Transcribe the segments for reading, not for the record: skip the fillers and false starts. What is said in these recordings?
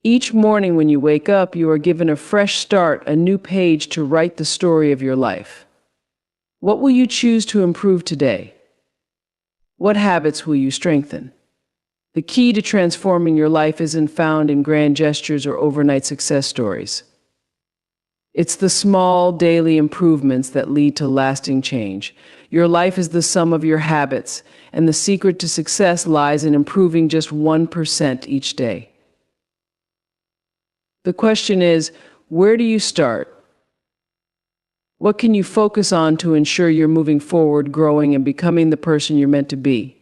Each morning when you wake up, you are given a fresh start, a new page to write the story of your life. What will you choose to improve today? What habits will you strengthen? The key to transforming your life isn't found in grand gestures or overnight success stories. It's the small daily improvements that lead to lasting change. Your life is the sum of your habits, and the secret to success lies in improving just 1% each day. The question is, where do you start? What can you focus on to ensure you're moving forward, growing, and becoming the person you're meant to be?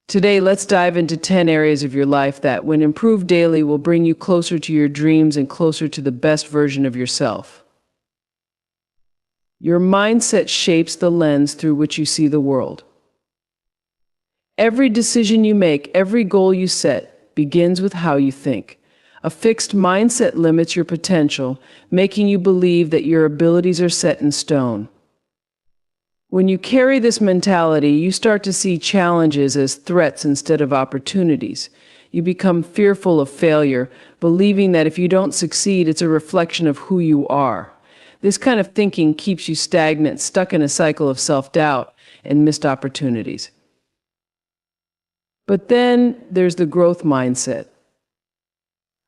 Today, let's dive into 10 areas of your life that, when improved daily, will bring you closer to your dreams and closer to the best version of yourself. Your mindset shapes the lens through which you see the world. Every decision you make, every goal you set, begins with how you think. A fixed mindset limits your potential, making you believe that your abilities are set in stone. When you carry this mentality, you start to see challenges as threats instead of opportunities. You become fearful of failure, believing that if you don't succeed, it's a reflection of who you are. This kind of thinking keeps you stagnant, stuck in a cycle of self-doubt and missed opportunities. But then there's the growth mindset.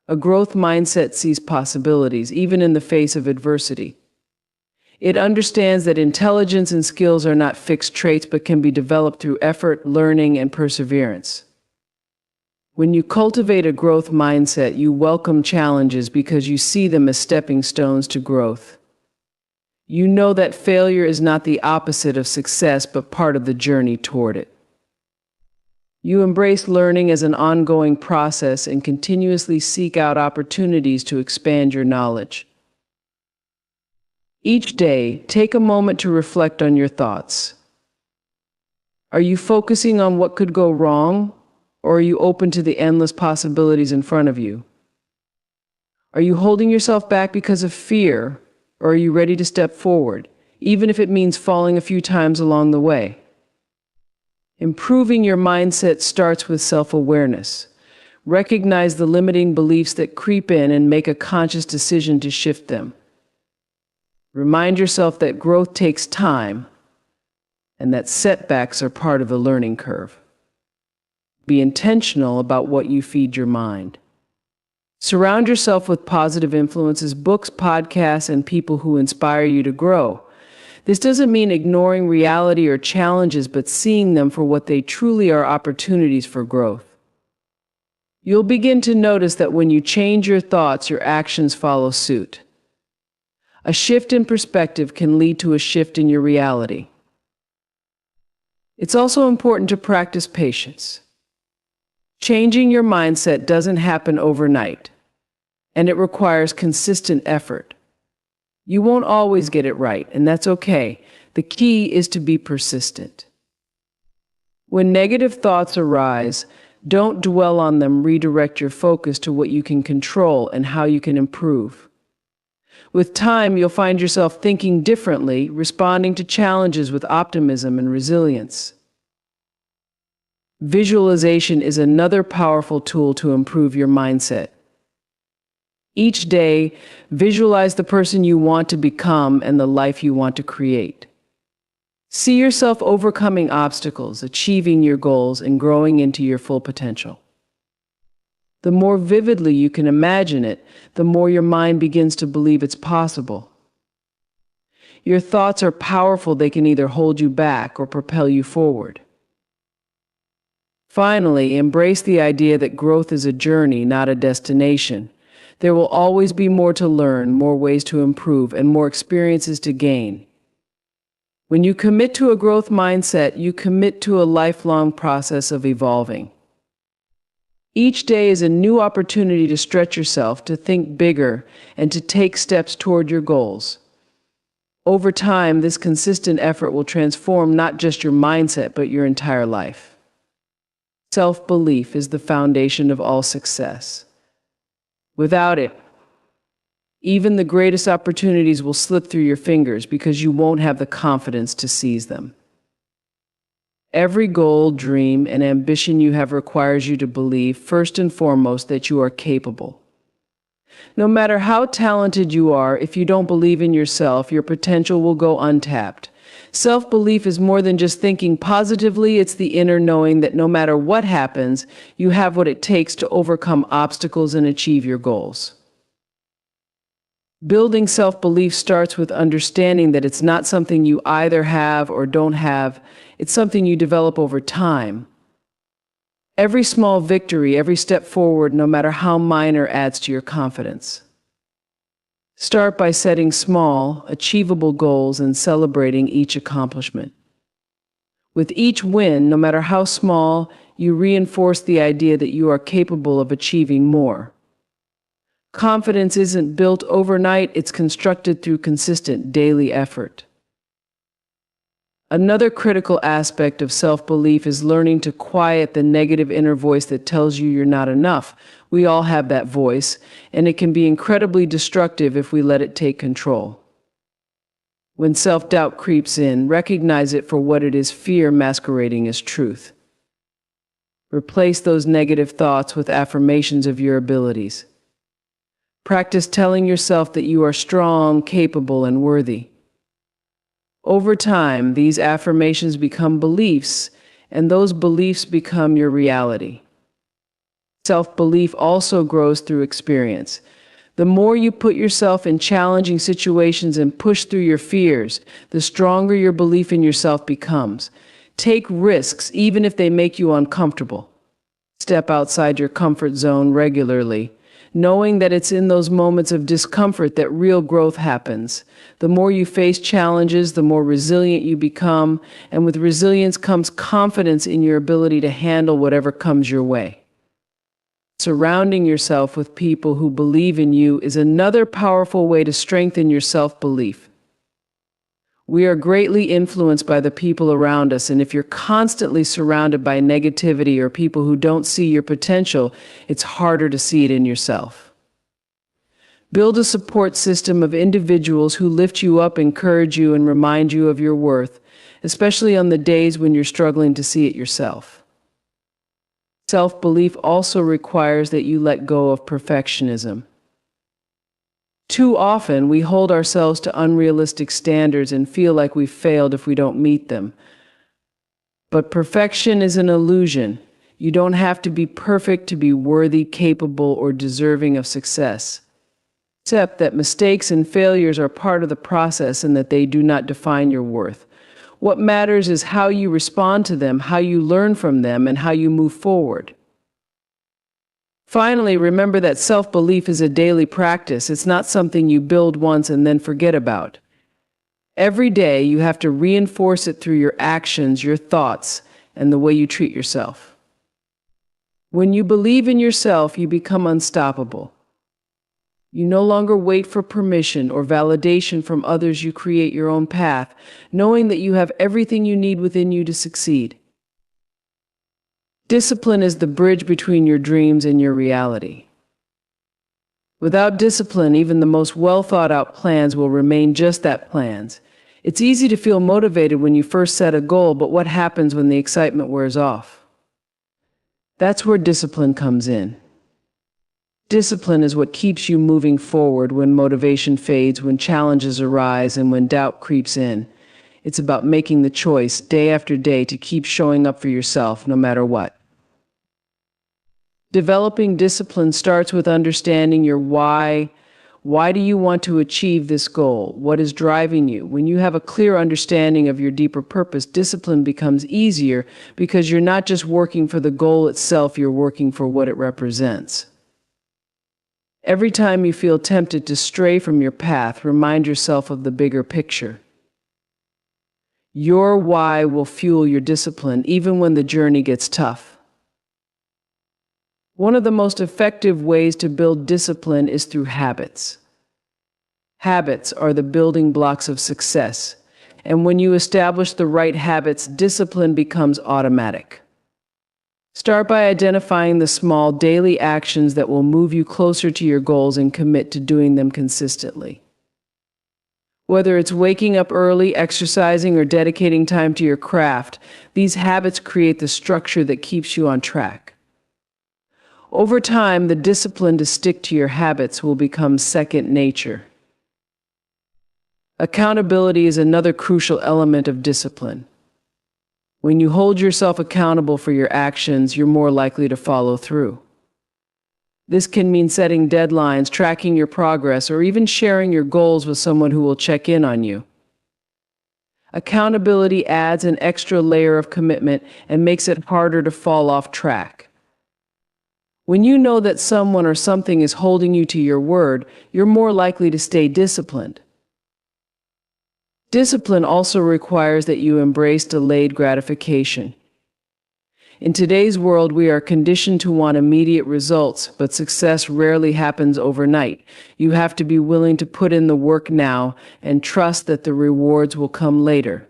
A growth mindset sees possibilities, even in the face of adversity. It understands that intelligence and skills are not fixed traits but can be developed through effort, learning, and perseverance. When you cultivate a growth mindset, you welcome challenges because you see them as stepping stones to growth. You know that failure is not the opposite of success but part of the journey toward it. You embrace learning as an ongoing process and continuously seek out opportunities to expand your knowledge. Each day, take a moment to reflect on your thoughts. Are you focusing on what could go wrong, or are you open to the endless possibilities in front of you? Are you holding yourself back because of fear, or are you ready to step forward, even if it means falling a few times along the way? Improving your mindset starts with self-awareness. Recognize the limiting beliefs that creep in and make a conscious decision to shift them. Remind yourself that growth takes time and that setbacks are part of the learning curve. Be intentional about what you feed your mind. Surround yourself with positive influences, books, podcasts, and people who inspire you to grow. This doesn't mean ignoring reality or challenges, but seeing them for what they truly are: opportunities for growth. You'll begin to notice that when you change your thoughts, your actions follow suit. A shift in perspective can lead to a shift in your reality. It's also important to practice patience. Changing your mindset doesn't happen overnight, and it requires consistent effort. You won't always get it right, and that's okay. The key is to be persistent. When negative thoughts arise, don't dwell on them. Redirect your focus to what you can control and how you can improve. With time, you'll find yourself thinking differently, responding to challenges with optimism and resilience. Visualization is another powerful tool to improve your mindset. Each day, visualize the person you want to become and the life you want to create. See yourself overcoming obstacles, achieving your goals, and growing into your full potential. The more vividly you can imagine it, the more your mind begins to believe it's possible. Your thoughts are powerful. They can either hold you back or propel you forward. Finally, embrace the idea that growth is a journey, not a destination. There will always be more to learn, more ways to improve, and more experiences to gain. When you commit to a growth mindset, you commit to a lifelong process of evolving. Each day is a new opportunity to stretch yourself, to think bigger, and to take steps toward your goals. Over time, this consistent effort will transform not just your mindset, but your entire life. Self-belief is the foundation of all success. Without it, even the greatest opportunities will slip through your fingers because you won't have the confidence to seize them. Every goal, dream, and ambition you have requires you to believe, first and foremost, that you are capable. No matter how talented you are, if you don't believe in yourself, your potential will go untapped. Self-belief is more than just thinking positively, it's the inner knowing that no matter what happens, you have what it takes to overcome obstacles and achieve your goals. Building self-belief starts with understanding that it's not something you either have or don't have, it's something you develop over time. Every small victory, every step forward, no matter how minor, adds to your confidence. Start by setting small, achievable goals and celebrating each accomplishment. With each win, no matter how small, you reinforce the idea that you are capable of achieving more. Confidence isn't built overnight, it's constructed through consistent daily effort. Another critical aspect of self-belief is learning to quiet the negative inner voice that tells you you're not enough. We all have that voice, and it can be incredibly destructive if we let it take control. When self-doubt creeps in, recognize it for what it is: fear masquerading as truth. Replace those negative thoughts with affirmations of your abilities. Practice telling yourself that you are strong, capable, and worthy. Over time, these affirmations become beliefs, and those beliefs become your reality. Self-belief also grows through experience. The more you put yourself in challenging situations and push through your fears, the stronger your belief in yourself becomes. Take risks, even if they make you uncomfortable. Step outside your comfort zone regularly, knowing that it's in those moments of discomfort that real growth happens. The more you face challenges, the more resilient you become, and with resilience comes confidence in your ability to handle whatever comes your way. Surrounding yourself with people who believe in you is another powerful way to strengthen your self-belief. We are greatly influenced by the people around us, and if you're constantly surrounded by negativity or people who don't see your potential, it's harder to see it in yourself. Build a support system of individuals who lift you up, encourage you, and remind you of your worth, especially on the days when you're struggling to see it yourself. Self-belief also requires that you let go of perfectionism. Too often, we hold ourselves to unrealistic standards and feel like we've failed if we don't meet them. But perfection is an illusion. You don't have to be perfect to be worthy, capable, or deserving of success. Accept that mistakes and failures are part of the process and that they do not define your worth. What matters is how you respond to them, how you learn from them, and how you move forward. Finally, remember that self-belief is a daily practice. It's not something you build once and then forget about. Every day, you have to reinforce it through your actions, your thoughts, and the way you treat yourself. When you believe in yourself, you become unstoppable. You no longer wait for permission or validation from others. You create your own path, knowing that you have everything you need within you to succeed. Discipline is the bridge between your dreams and your reality. Without discipline, even the most well-thought-out plans will remain just that, plans. It's easy to feel motivated when you first set a goal, but what happens when the excitement wears off? That's where discipline comes in. Discipline is what keeps you moving forward when motivation fades, when challenges arise, and when doubt creeps in. It's about making the choice day after day to keep showing up for yourself no matter what. Developing discipline starts with understanding your why. Why do you want to achieve this goal? What is driving you? When you have a clear understanding of your deeper purpose, discipline becomes easier because you're not just working for the goal itself, you're working for what it represents. Every time you feel tempted to stray from your path, remind yourself of the bigger picture. Your why will fuel your discipline even when the journey gets tough. One of the most effective ways to build discipline is through habits. Habits are the building blocks of success, and when you establish the right habits, discipline becomes automatic. Start by identifying the small daily actions that will move you closer to your goals and commit to doing them consistently. Whether it's waking up early, exercising, or dedicating time to your craft, these habits create the structure that keeps you on track. Over time, the discipline to stick to your habits will become second nature. Accountability is another crucial element of discipline. When you hold yourself accountable for your actions, you're more likely to follow through. This can mean setting deadlines, tracking your progress, or even sharing your goals with someone who will check in on you. Accountability adds an extra layer of commitment and makes it harder to fall off track. When you know that someone or something is holding you to your word, you're more likely to stay disciplined. Discipline also requires that you embrace delayed gratification. In today's world, we are conditioned to want immediate results, but success rarely happens overnight. You have to be willing to put in the work now and trust that the rewards will come later.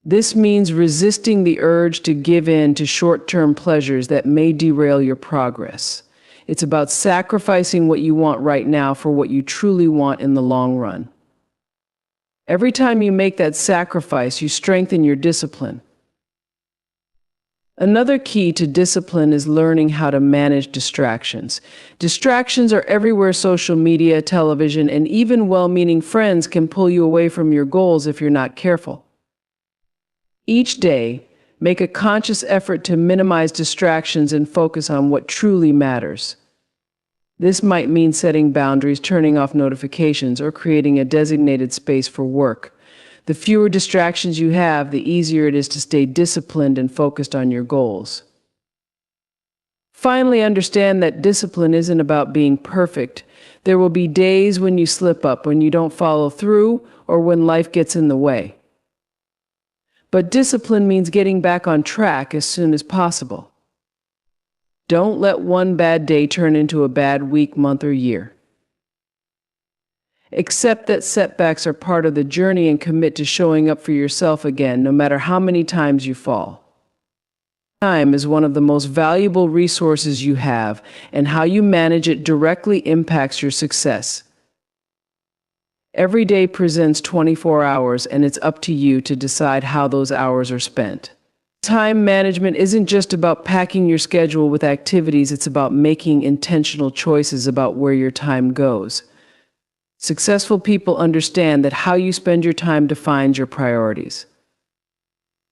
This means resisting the urge to give in to short-term pleasures that may derail your progress. It's about sacrificing what you want right now for what you truly want in the long run. Every time you make that sacrifice, you strengthen your discipline. Another key to discipline is learning how to manage distractions. Distractions are everywhere. Social media, television, and even well-meaning friends can pull you away from your goals if you're not careful. Each day, make a conscious effort to minimize distractions and focus on what truly matters. This might mean setting boundaries, turning off notifications, or creating a designated space for work. The fewer distractions you have, the easier it is to stay disciplined and focused on your goals. Finally, understand that discipline isn't about being perfect. There will be days when you slip up, when you don't follow through, or when life gets in the way. But discipline means getting back on track as soon as possible. Don't let one bad day turn into a bad week, month, or year. Accept that setbacks are part of the journey and commit to showing up for yourself again, no matter how many times you fall. Time is one of the most valuable resources you have, and how you manage it directly impacts your success. Every day presents 24 hours, and it's up to you to decide how those hours are spent. Time management isn't just about packing your schedule with activities, it's about making intentional choices about where your time goes. Successful people understand that how you spend your time defines your priorities.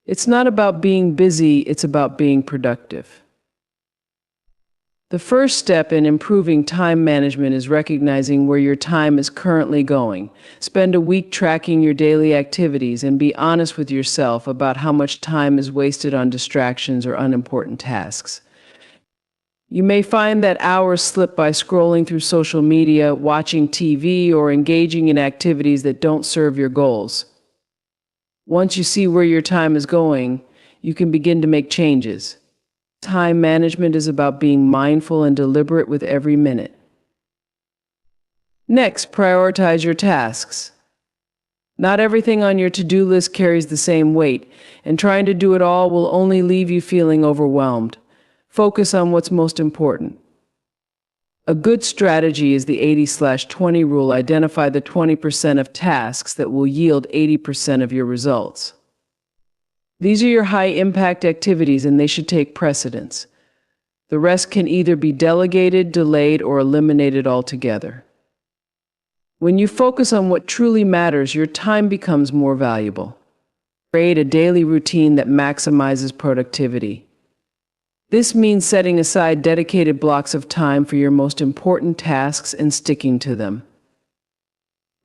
It's not about being busy, it's about being productive. The first step in improving time management is recognizing where your time is currently going. Spend a week tracking your daily activities and be honest with yourself about how much time is wasted on distractions or unimportant tasks. You may find that hours slip by scrolling through social media, watching TV, or engaging in activities that don't serve your goals. Once you see where your time is going, you can begin to make changes. Time management is about being mindful and deliberate with every minute. Next, prioritize your tasks. Not everything on your to-do list carries the same weight, and trying to do it all will only leave you feeling overwhelmed. Focus on what's most important. A good strategy is the 80/20 rule. Identify the 20% of tasks that will yield 80% of your results. These are your high-impact activities, and they should take precedence. The rest can either be delegated, delayed, or eliminated altogether. When you focus on what truly matters, your time becomes more valuable. Create a daily routine that maximizes productivity. This means setting aside dedicated blocks of time for your most important tasks and sticking to them.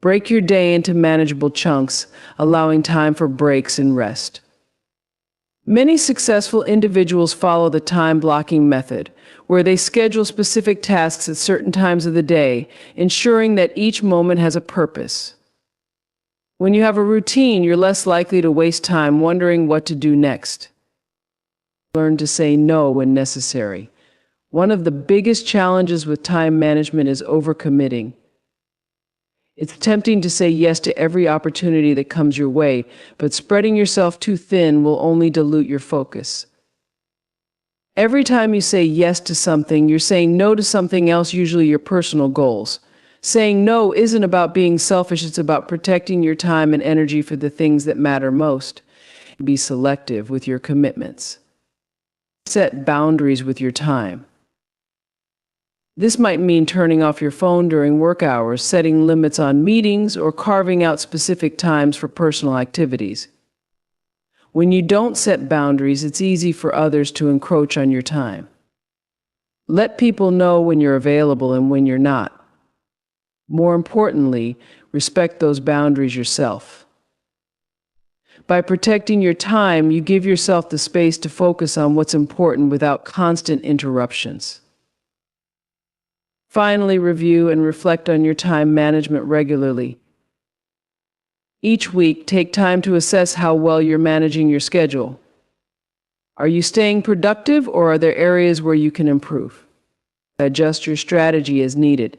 Break your day into manageable chunks, allowing time for breaks and rest. Many successful individuals follow the time blocking method, where they schedule specific tasks at certain times of the day, ensuring that each moment has a purpose. When you have a routine, you're less likely to waste time wondering what to do next. Learn to say no when necessary. One of the biggest challenges with time management is overcommitting. It's tempting to say yes to every opportunity that comes your way, but spreading yourself too thin will only dilute your focus. Every time you say yes to something, you're saying no to something else, usually your personal goals. Saying no isn't about being selfish, it's about protecting your time and energy for the things that matter most. Be selective with your commitments. Set boundaries with your time. This might mean turning off your phone during work hours, setting limits on meetings, or carving out specific times for personal activities. When you don't set boundaries, it's easy for others to encroach on your time. Let people know when you're available and when you're not. More importantly, respect those boundaries yourself. By protecting your time, you give yourself the space to focus on what's important without constant interruptions. Finally, review and reflect on your time management regularly. Each week, take time to assess how well you're managing your schedule. Are you staying productive, or are there areas where you can improve? Adjust your strategy as needed.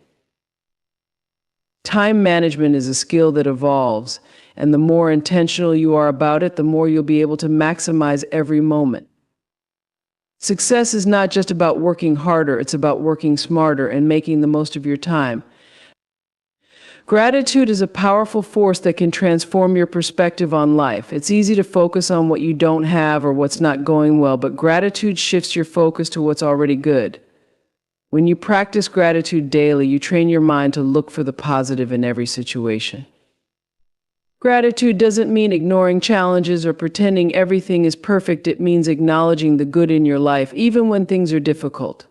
Time management is a skill that evolves, and the more intentional you are about it, the more you'll be able to maximize every moment. Success is not just about working harder, it's about working smarter and making the most of your time. Gratitude is a powerful force that can transform your perspective on life. It's easy to focus on what you don't have or what's not going well, but gratitude shifts your focus to what's already good. When you practice gratitude daily, you train your mind to look for the positive in every situation. Gratitude doesn't mean ignoring challenges or pretending everything is perfect. It means acknowledging the good in your life, even when things are difficult.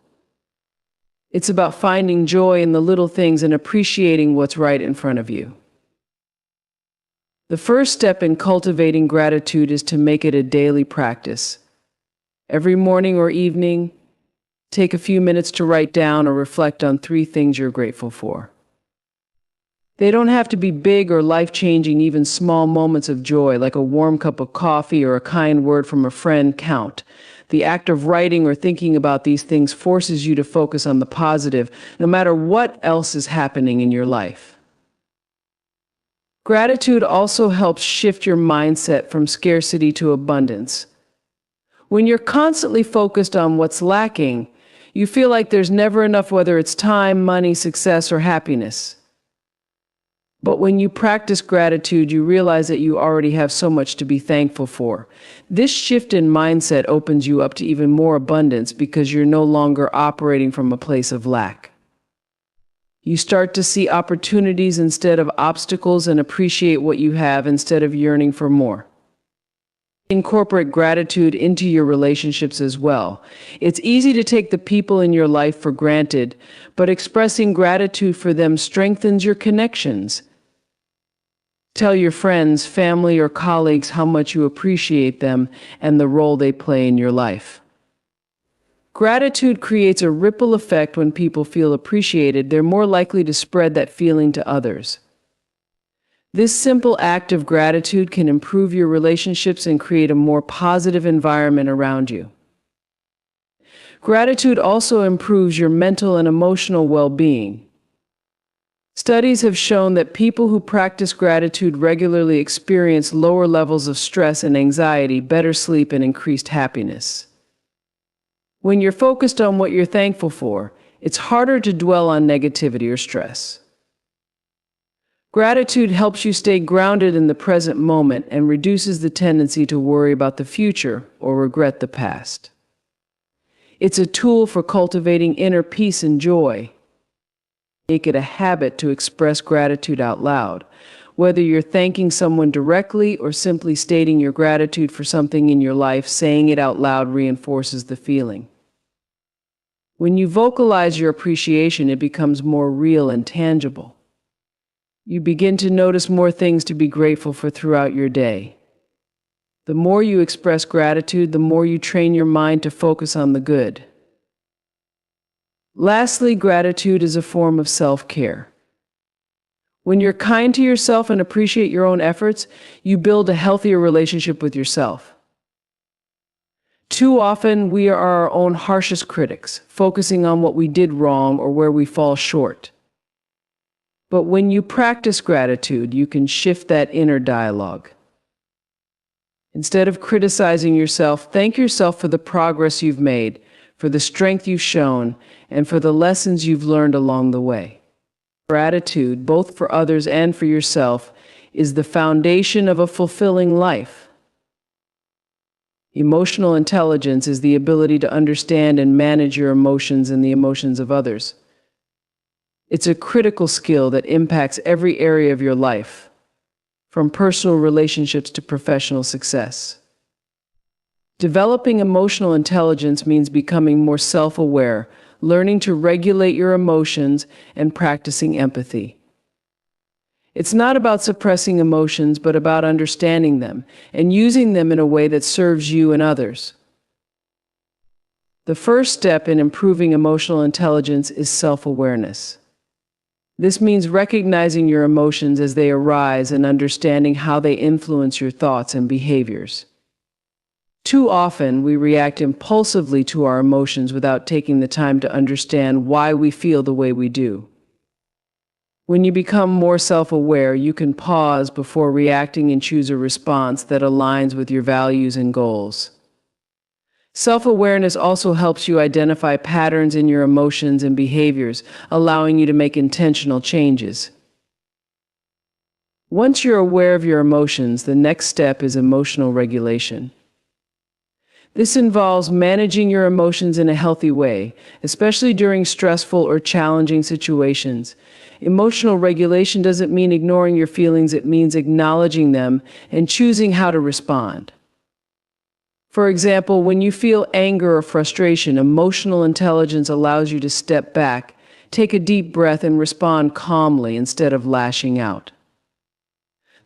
It's about finding joy in the little things and appreciating what's right in front of you. The first step in cultivating gratitude is to make it a daily practice. Every morning or evening, take a few minutes to write down or reflect on 3 things you're grateful for. They don't have to be big or life-changing. Even small moments of joy, like a warm cup of coffee or a kind word from a friend, count. The act of writing or thinking about these things forces you to focus on the positive, no matter what else is happening in your life. Gratitude also helps shift your mindset from scarcity to abundance. When you're constantly focused on what's lacking, you feel like there's never enough, whether it's time, money, success, or happiness. But when you practice gratitude, you realize that you already have so much to be thankful for. This shift in mindset opens you up to even more abundance because you're no longer operating from a place of lack. You start to see opportunities instead of obstacles and appreciate what you have instead of yearning for more. Incorporate gratitude into your relationships as well. It's easy to take the people in your life for granted, but expressing gratitude for them strengthens your connections. Tell your friends, family, or colleagues how much you appreciate them and the role they play in your life. Gratitude creates a ripple effect. When people feel appreciated, they're more likely to spread that feeling to others. This simple act of gratitude can improve your relationships and create a more positive environment around you. Gratitude also improves your mental and emotional well-being. Studies have shown that people who practice gratitude regularly experience lower levels of stress and anxiety, better sleep, and increased happiness. When you're focused on what you're thankful for, it's harder to dwell on negativity or stress. Gratitude helps you stay grounded in the present moment and reduces the tendency to worry about the future or regret the past. It's a tool for cultivating inner peace and joy. Make it a habit to express gratitude out loud. Whether you're thanking someone directly or simply stating your gratitude for something in your life, saying it out loud reinforces the feeling. When you vocalize your appreciation, it becomes more real and tangible. You begin to notice more things to be grateful for throughout your day. The more you express gratitude, the more you train your mind to focus on the good. Lastly, gratitude is a form of self-care. When you're kind to yourself and appreciate your own efforts, you build a healthier relationship with yourself. Too often, we are our own harshest critics, focusing on what we did wrong or where we fall short. But when you practice gratitude, you can shift that inner dialogue. Instead of criticizing yourself, thank yourself for the progress you've made, for the strength you've shown, and for the lessons you've learned along the way. Gratitude, both for others and for yourself, is the foundation of a fulfilling life. Emotional intelligence is the ability to understand and manage your emotions and the emotions of others. It's a critical skill that impacts every area of your life, from personal relationships to professional success. Developing emotional intelligence means becoming more self-aware, learning to regulate your emotions, and practicing empathy. It's not about suppressing emotions, but about understanding them and using them in a way that serves you and others. The first step in improving emotional intelligence is self-awareness. This means recognizing your emotions as they arise and understanding how they influence your thoughts and behaviors. Too often, we react impulsively to our emotions without taking the time to understand why we feel the way we do. When you become more self-aware, you can pause before reacting and choose a response that aligns with your values and goals. Self-awareness also helps you identify patterns in your emotions and behaviors, allowing you to make intentional changes. Once you're aware of your emotions, the next step is emotional regulation. This involves managing your emotions in a healthy way, especially during stressful or challenging situations. Emotional regulation doesn't mean ignoring your feelings, it means acknowledging them and choosing how to respond. For example, when you feel anger or frustration, emotional intelligence allows you to step back, take a deep breath, and respond calmly instead of lashing out.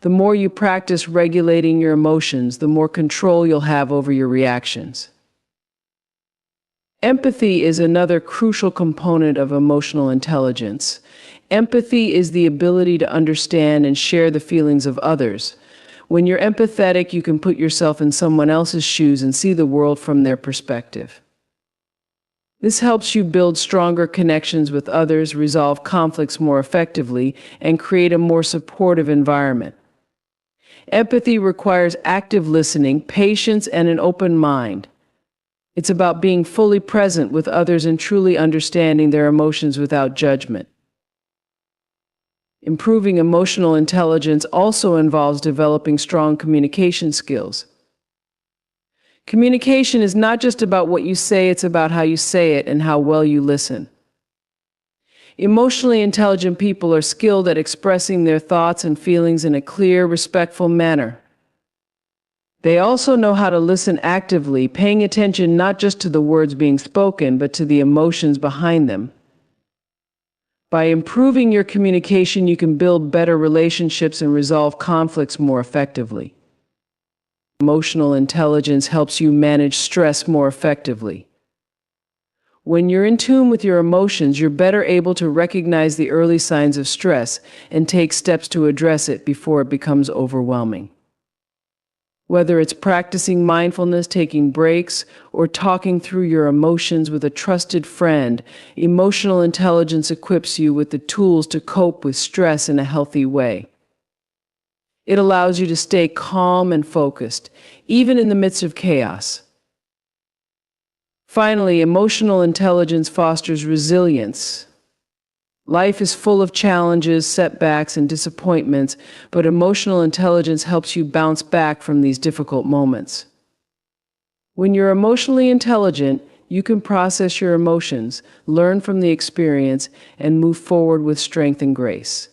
The more you practice regulating your emotions, the more control you'll have over your reactions. Empathy is another crucial component of emotional intelligence. Empathy is the ability to understand and share the feelings of others. When you're empathetic, you can put yourself in someone else's shoes and see the world from their perspective. This helps you build stronger connections with others, resolve conflicts more effectively, and create a more supportive environment. Empathy requires active listening, patience, and an open mind. It's about being fully present with others and truly understanding their emotions without judgment. Improving emotional intelligence also involves developing strong communication skills. Communication is not just about what you say, it's about how you say it and how well you listen. Emotionally intelligent people are skilled at expressing their thoughts and feelings in a clear, respectful manner. They also know how to listen actively, paying attention not just to the words being spoken, but to the emotions behind them. By improving your communication, you can build better relationships and resolve conflicts more effectively. Emotional intelligence helps you manage stress more effectively. When you're in tune with your emotions, you're better able to recognize the early signs of stress and take steps to address it before it becomes overwhelming. Whether it's practicing mindfulness, taking breaks, or talking through your emotions with a trusted friend, emotional intelligence equips you with the tools to cope with stress in a healthy way. It allows you to stay calm and focused, even in the midst of chaos. Finally, emotional intelligence fosters resilience. Life is full of challenges, setbacks, and disappointments, but emotional intelligence helps you bounce back from these difficult moments. When you're emotionally intelligent, you can process your emotions, learn from the experience, and move forward with strength and grace.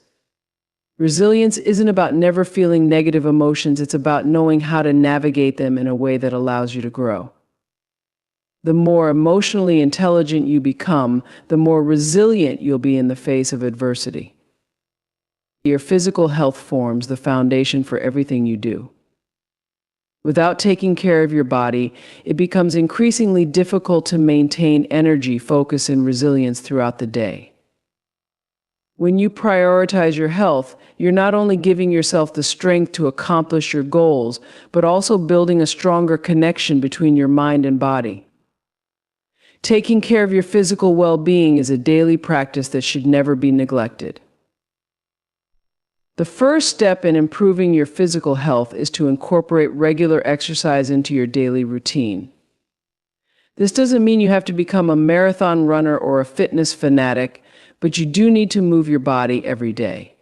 Resilience isn't about never feeling negative emotions, it's about knowing how to navigate them in a way that allows you to grow. The more emotionally intelligent you become, the more resilient you'll be in the face of adversity. Your physical health forms the foundation for everything you do. Without taking care of your body, it becomes increasingly difficult to maintain energy, focus, and resilience throughout the day. When you prioritize your health, you're not only giving yourself the strength to accomplish your goals, but also building a stronger connection between your mind and body. Taking care of your physical well-being is a daily practice that should never be neglected. The first step in improving your physical health is to incorporate regular exercise into your daily routine. This doesn't mean you have to become a marathon runner or a fitness fanatic, but you do need to move your body every day.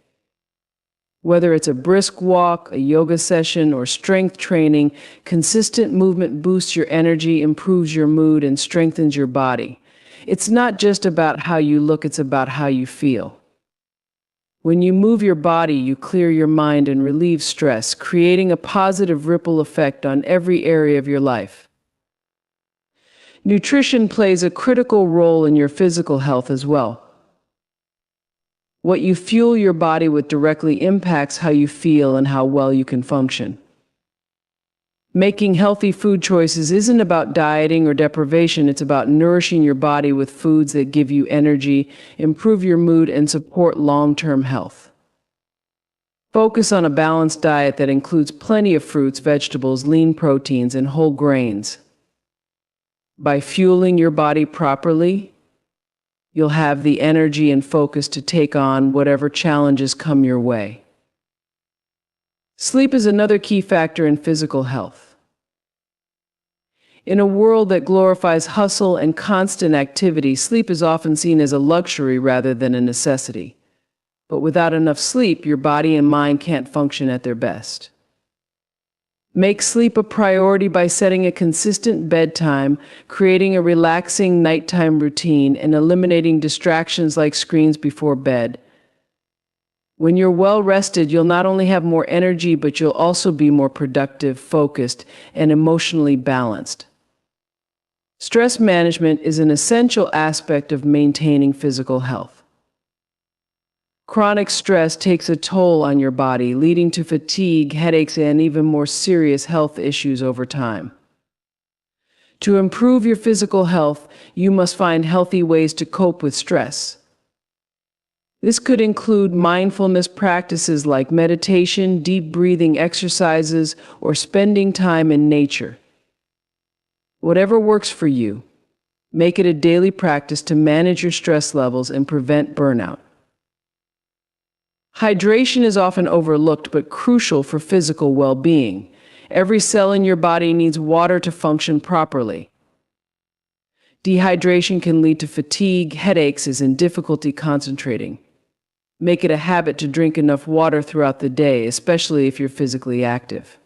Whether it's a brisk walk, a yoga session, or strength training, consistent movement boosts your energy, improves your mood, and strengthens your body. It's not just about how you look, it's about how you feel. When you move your body, you clear your mind and relieve stress, creating a positive ripple effect on every area of your life. Nutrition plays a critical role in your physical health as well. What you fuel your body with directly impacts how you feel and how well you can function. Making healthy food choices isn't about dieting or deprivation, it's about nourishing your body with foods that give you energy, improve your mood, and support long-term health. Focus on a balanced diet that includes plenty of fruits, vegetables, lean proteins, and whole grains. By fueling your body properly, you'll have the energy and focus to take on whatever challenges come your way. Sleep is another key factor in physical health. In a world that glorifies hustle and constant activity, sleep is often seen as a luxury rather than a necessity. But without enough sleep, your body and mind can't function at their best. Make sleep a priority by setting a consistent bedtime, creating a relaxing nighttime routine, and eliminating distractions like screens before bed. When you're well rested, you'll not only have more energy, but you'll also be more productive, focused, and emotionally balanced. Stress management is an essential aspect of maintaining physical health. Chronic stress takes a toll on your body, leading to fatigue, headaches, and even more serious health issues over time. To improve your physical health, you must find healthy ways to cope with stress. This could include mindfulness practices like meditation, deep breathing exercises, or spending time in nature. Whatever works for you, make it a daily practice to manage your stress levels and prevent burnout. Hydration is often overlooked but crucial for physical well-being. Every cell in your body needs water to function properly. Dehydration can lead to fatigue, headaches, and difficulty concentrating. Make it a habit to drink enough water throughout the day, especially if you're physically active.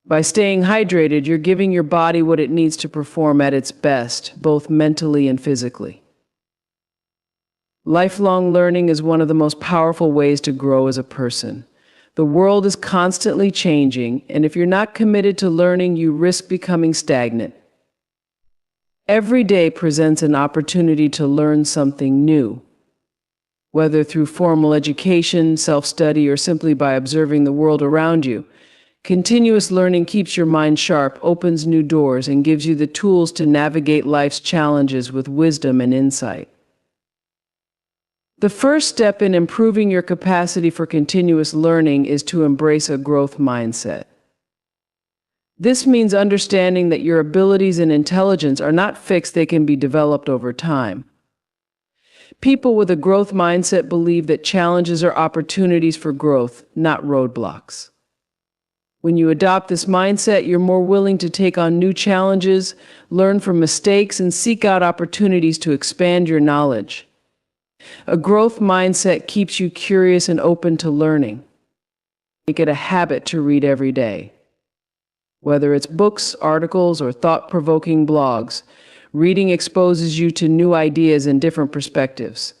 By staying hydrated, you're giving your body what it needs to perform at its best, both mentally and physically. Lifelong learning is one of the most powerful ways to grow as a person. The world is constantly changing, and if you're not committed to learning, you risk becoming stagnant. Every day presents an opportunity to learn something new. Whether through formal education, self-study, or simply by observing the world around you, continuous learning keeps your mind sharp, opens new doors, and gives you the tools to navigate life's challenges with wisdom and insight. The first step in improving your capacity for continuous learning is to embrace a growth mindset. This means understanding that your abilities and intelligence are not fixed, they can be developed over time. People with a growth mindset believe that challenges are opportunities for growth, not roadblocks. When you adopt this mindset, you're more willing to take on new challenges, learn from mistakes, and seek out opportunities to expand your knowledge. A growth mindset keeps you curious and open to learning. Make it a habit to read every day. Whether it's books, articles, or thought-provoking blogs, reading exposes you to new ideas and different perspectives.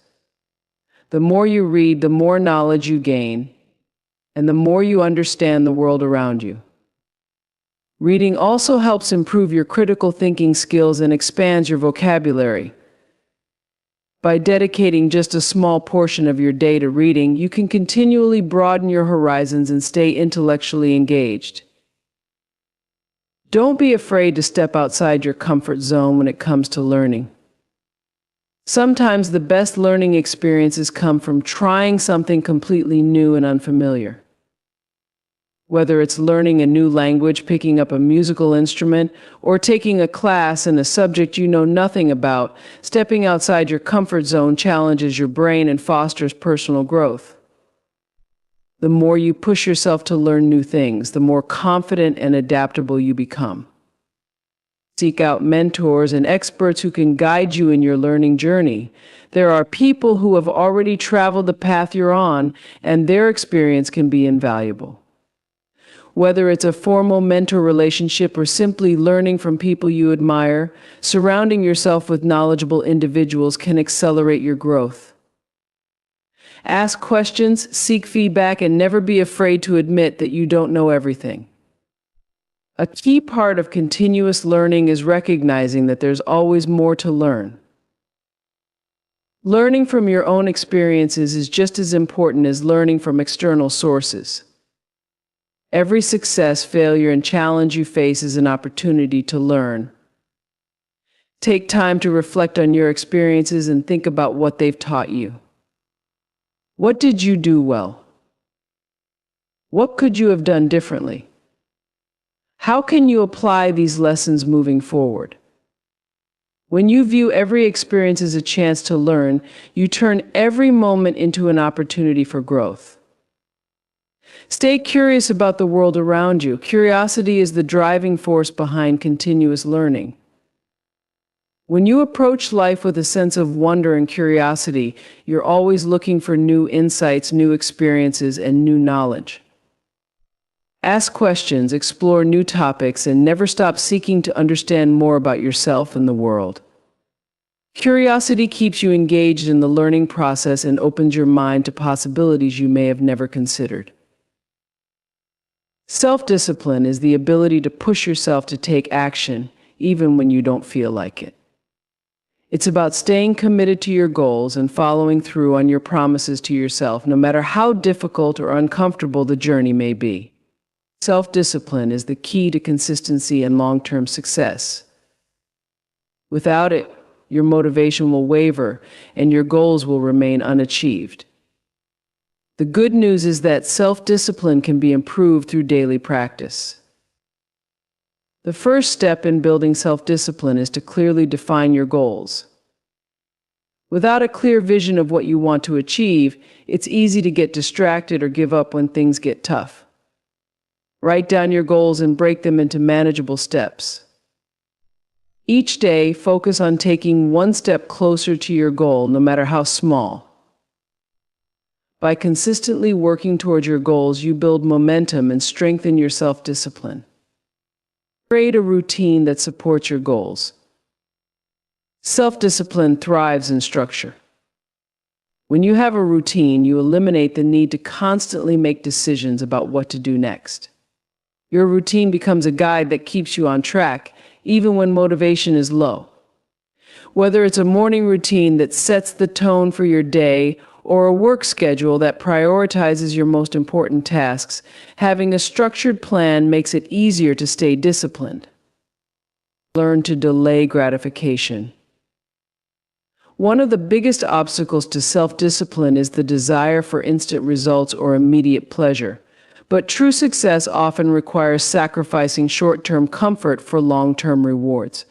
The more you read, the more knowledge you gain, and the more you understand the world around you. Reading also helps improve your critical thinking skills and expands your vocabulary. By dedicating just a small portion of your day to reading, you can continually broaden your horizons and stay intellectually engaged. Don't be afraid to step outside your comfort zone when it comes to learning. Sometimes the best learning experiences come from trying something completely new and unfamiliar. Whether it's learning a new language, picking up a musical instrument, or taking a class in a subject you know nothing about, stepping outside your comfort zone challenges your brain and fosters personal growth. The more you push yourself to learn new things, the more confident and adaptable you become. Seek out mentors and experts who can guide you in your learning journey. There are people who have already traveled the path you're on, and their experience can be invaluable. Whether it's a formal mentor relationship or simply learning from people you admire, surrounding yourself with knowledgeable individuals can accelerate your growth. Ask questions, seek feedback, and never be afraid to admit that you don't know everything. A key part of continuous learning is recognizing that there's always more to learn. Learning from your own experiences is just as important as learning from external sources. Every success, failure, and challenge you face is an opportunity to learn. Take time to reflect on your experiences and think about what they've taught you. What did you do well? What could you have done differently? How can you apply these lessons moving forward? When you view every experience as a chance to learn, you turn every moment into an opportunity for growth. Stay curious about the world around you. Curiosity is the driving force behind continuous learning. When you approach life with a sense of wonder and curiosity, you're always looking for new insights, new experiences, and new knowledge. Ask questions, explore new topics, and never stop seeking to understand more about yourself and the world. Curiosity keeps you engaged in the learning process and opens your mind to possibilities you may have never considered. Self-discipline is the ability to push yourself to take action, even when you don't feel like it. It's about staying committed to your goals and following through on your promises to yourself, no matter how difficult or uncomfortable the journey may be. Self-discipline is the key to consistency and long-term success. Without it, your motivation will waver and your goals will remain unachieved. The good news is that self-discipline can be improved through daily practice. The first step in building self-discipline is to clearly define your goals. Without a clear vision of what you want to achieve, it's easy to get distracted or give up when things get tough. Write down your goals and break them into manageable steps. Each day, focus on taking one step closer to your goal, no matter how small. By consistently working towards your goals, you build momentum and strengthen your self-discipline. Create a routine that supports your goals. Self-discipline thrives in structure. When you have a routine, you eliminate the need to constantly make decisions about what to do next. Your routine becomes a guide that keeps you on track, even when motivation is low. Whether it's a morning routine that sets the tone for your day or a work schedule that prioritizes your most important tasks, having a structured plan makes it easier to stay disciplined. Learn to delay gratification. One of the biggest obstacles to self-discipline is the desire for instant results or immediate pleasure. But true success often requires sacrificing short-term comfort for long-term rewards.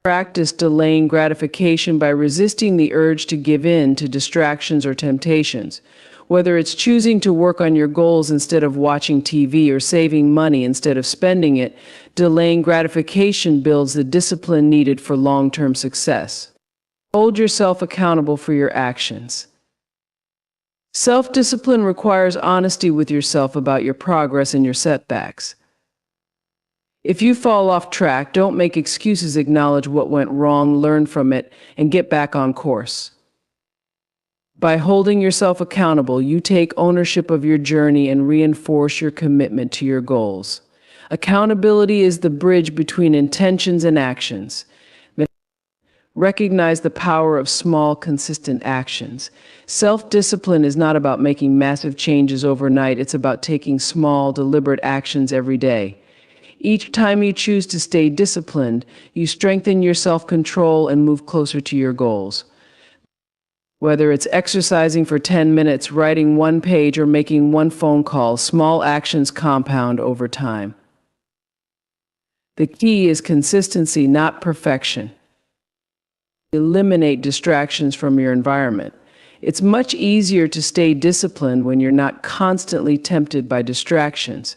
Practice delaying gratification by resisting the urge to give in to distractions or temptations. Whether it's choosing to work on your goals instead of watching TV or saving money instead of spending it, delaying gratification builds the discipline needed for long-term success. Hold yourself accountable for your actions. Self-discipline requires honesty with yourself about your progress and your setbacks. If you fall off track, don't make excuses, acknowledge what went wrong, learn from it, and get back on course. By holding yourself accountable, you take ownership of your journey and reinforce your commitment to your goals. Accountability is the bridge between intentions and actions. Recognize the power of small, consistent actions. Self-discipline is not about making massive changes overnight. It's about taking small, deliberate actions every day. Each time you choose to stay disciplined, you strengthen your self-control and move closer to your goals. Whether it's exercising for 10 minutes, writing one page, or making one phone call, small actions compound over time. The key is consistency, not perfection. Eliminate distractions from your environment. It's much easier to stay disciplined when you're not constantly tempted by distractions.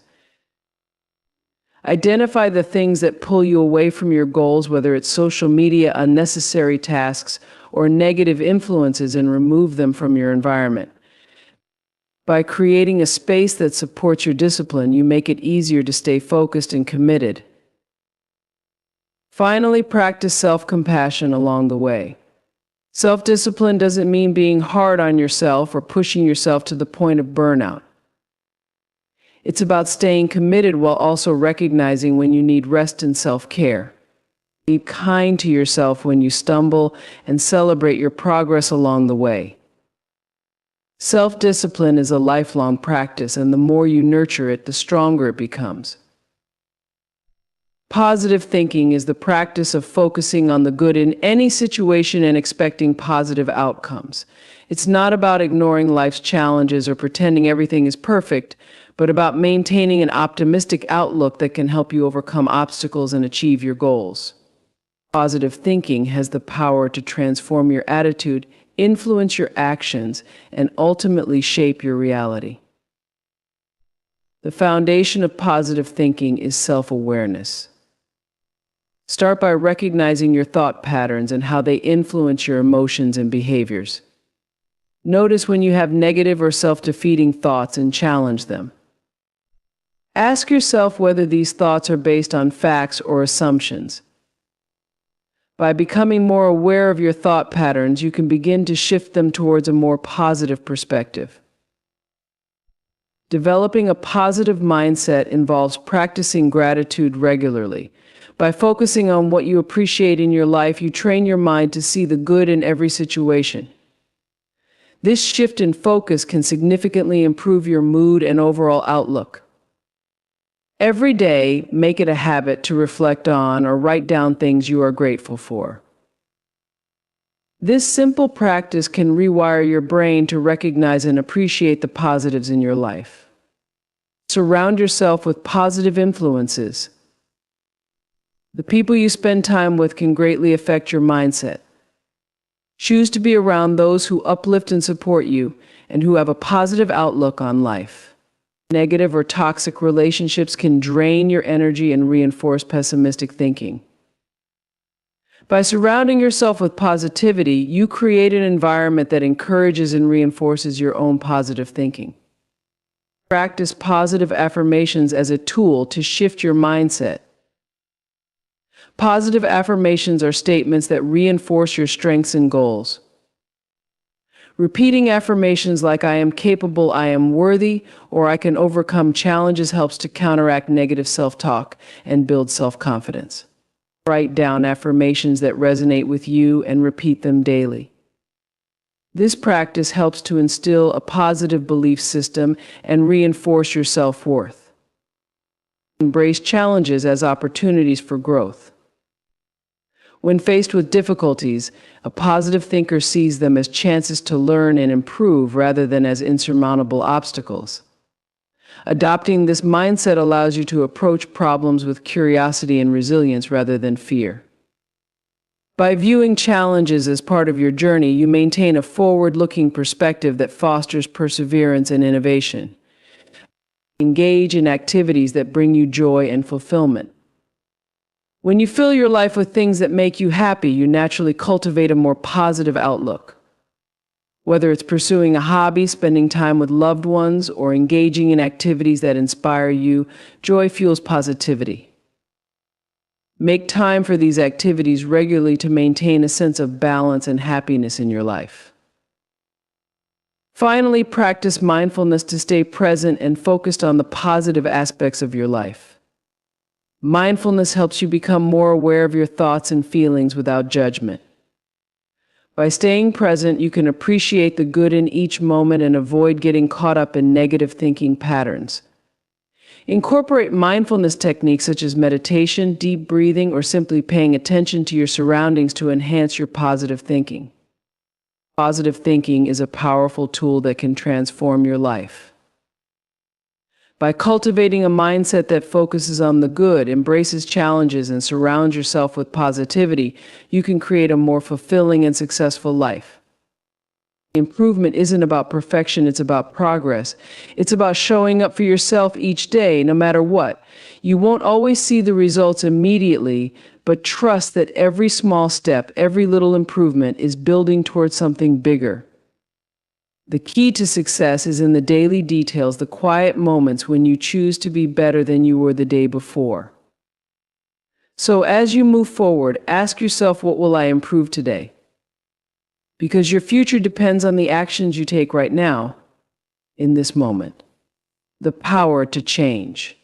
Identify the things that pull you away from your goals, whether it's social media, unnecessary tasks, or negative influences, and remove them from your environment. By creating a space that supports your discipline, you make it easier to stay focused and committed. Finally, practice self-compassion along the way. Self-discipline doesn't mean being hard on yourself or pushing yourself to the point of burnout. It's about staying committed while also recognizing when you need rest and self-care. Be kind to yourself when you stumble and celebrate your progress along the way. Self-discipline is a lifelong practice, and the more you nurture it, the stronger it becomes. Positive thinking is the practice of focusing on the good in any situation and expecting positive outcomes. It's not about ignoring life's challenges or pretending everything is perfect, but about maintaining an optimistic outlook that can help you overcome obstacles and achieve your goals. Positive thinking has the power to transform your attitude, influence your actions, and ultimately shape your reality. The foundation of positive thinking is self-awareness. Start by recognizing your thought patterns and how they influence your emotions and behaviors. Notice when you have negative or self-defeating thoughts and challenge them. Ask yourself whether these thoughts are based on facts or assumptions. By becoming more aware of your thought patterns, you can begin to shift them towards a more positive perspective. Developing a positive mindset involves practicing gratitude regularly. By focusing on what you appreciate in your life, you train your mind to see the good in every situation. This shift in focus can significantly improve your mood and overall outlook. Every day, make it a habit to reflect on or write down things you are grateful for. This simple practice can rewire your brain to recognize and appreciate the positives in your life. Surround yourself with positive influences. The people you spend time with can greatly affect your mindset. Choose to be around those who uplift and support you and who have a positive outlook on life. Negative or toxic relationships can drain your energy and reinforce pessimistic thinking. By surrounding yourself with positivity, you create an environment that encourages and reinforces your own positive thinking. Practice positive affirmations as a tool to shift your mindset. Positive affirmations are statements that reinforce your strengths and goals. Repeating affirmations like "I am capable," "I am worthy," or "I can overcome challenges" helps to counteract negative self-talk and build self-confidence. Write down affirmations that resonate with you and repeat them daily. This practice helps to instill a positive belief system and reinforce your self-worth. Embrace challenges as opportunities for growth. When faced with difficulties, a positive thinker sees them as chances to learn and improve rather than as insurmountable obstacles. Adopting this mindset allows you to approach problems with curiosity and resilience rather than fear. By viewing challenges as part of your journey, you maintain a forward-looking perspective that fosters perseverance and innovation. Engage in activities that bring you joy and fulfillment. When you fill your life with things that make you happy, you naturally cultivate a more positive outlook. Whether it's pursuing a hobby, spending time with loved ones, or engaging in activities that inspire you, joy fuels positivity. Make time for these activities regularly to maintain a sense of balance and happiness in your life. Finally, practice mindfulness to stay present and focused on the positive aspects of your life. Mindfulness helps you become more aware of your thoughts and feelings without judgment. By staying present, you can appreciate the good in each moment and avoid getting caught up in negative thinking patterns. Incorporate mindfulness techniques such as meditation, deep breathing, or simply paying attention to your surroundings to enhance your positive thinking. Positive thinking is a powerful tool that can transform your life. By cultivating a mindset that focuses on the good, embraces challenges, and surrounds yourself with positivity, you can create a more fulfilling and successful life. Improvement isn't about perfection, it's about progress. It's about showing up for yourself each day, no matter what. You won't always see the results immediately, but trust that every small step, every little improvement is building towards something bigger. The key to success is in the daily details, the quiet moments when you choose to be better than you were the day before. So as you move forward, ask yourself, what will I improve today? Because your future depends on the actions you take right now, in this moment. The power to change.